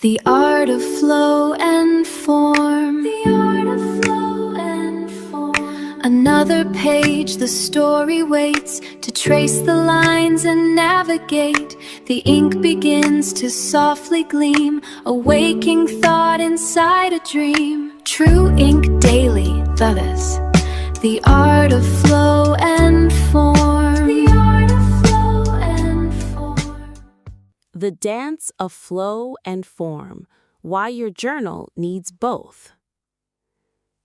The art of flow and form. The art of flow and form. Another page, the story waits to trace the lines and navigate. The ink begins to softly gleam, a waking thought inside a dream. True ink daily, that is the art of flow and form. The art of flow and form. The dance of flow and form, why your journal needs both.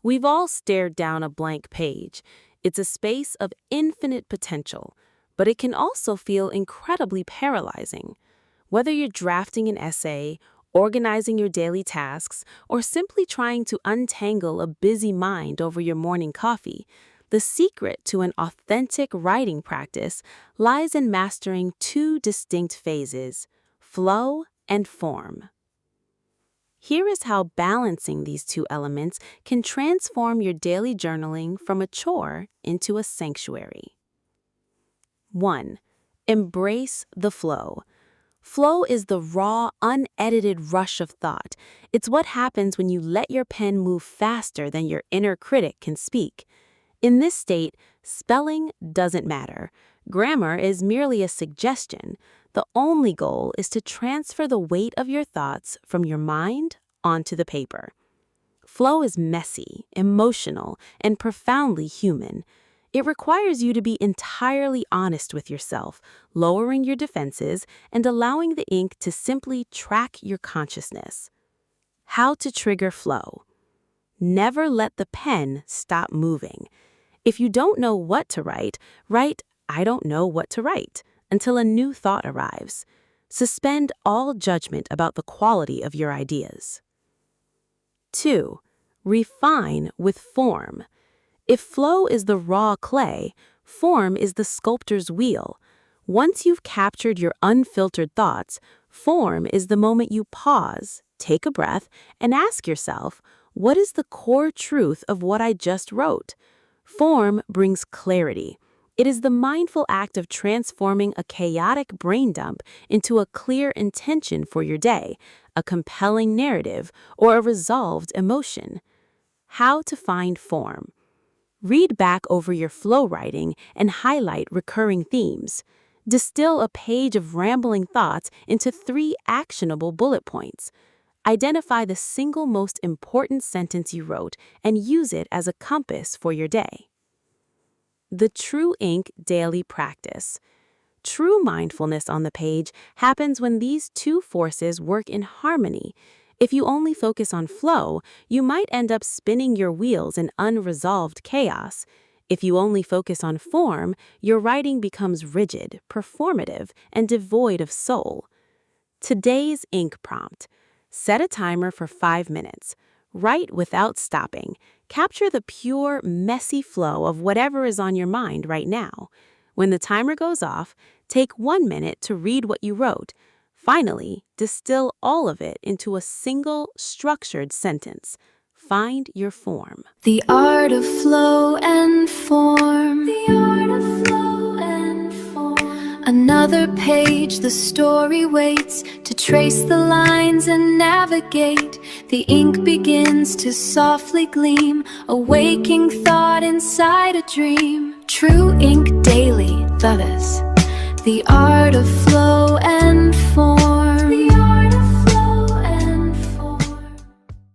We've all stared down a blank page. It's a space of infinite potential, but it can also feel incredibly paralyzing. Whether you're drafting an essay, organizing your daily tasks, or simply trying to untangle a busy mind over your morning coffee, the secret to an authentic writing practice lies in mastering two distinct phases: flow and form. Here is how balancing these two elements can transform your daily journaling from a chore into a sanctuary. 1. Embrace the flow. Flow is the raw, unedited rush of thought. It's what happens when you let your pen move faster than your inner critic can speak. In this state, spelling doesn't matter. Grammar is merely a suggestion. The only goal is to transfer the weight of your thoughts from your mind onto the paper. Flow is messy, emotional, and profoundly human. It requires you to be entirely honest with yourself, lowering your defenses and allowing the ink to simply track your consciousness. How to trigger flow. Never let the pen stop moving. If you don't know what to write, write, "I don't know what to write," until a new thought arrives. Suspend all judgment about the quality of your ideas. 2. Refine with form. If flow is the raw clay, form is the sculptor's wheel. Once you've captured your unfiltered thoughts, form is the moment you pause, take a breath, and ask yourself, what is the core truth of what I just wrote? Form brings clarity. It is the mindful act of transforming a chaotic brain dump into a clear intention for your day, a compelling narrative, or a resolved emotion. How to find form. Read back over your flow writing and highlight recurring themes. Distill a page of rambling thoughts into 3 actionable bullet points. Identify the single most important sentence you wrote and use it as a compass for your day. The True Ink Daily Practice. True mindfulness on the page happens when these two forces work in harmony. If you only focus on flow, you might end up spinning your wheels in unresolved chaos. If you only focus on form, your writing becomes rigid, performative, and devoid of soul. Today's ink prompt. Set a timer for 5 minutes. Write without stopping. Capture the pure, messy flow of whatever is on your mind right now. When the timer goes off, take 1 minute to read what you wrote. Finally, distill all of it into a single, structured sentence. Find your form. The art of flow and form. The art of flow and form. Another page, the story waits to trace the lines and navigate. The ink begins to softly gleam, a waking thought inside a dream. True ink daily, that is the art of flow and form.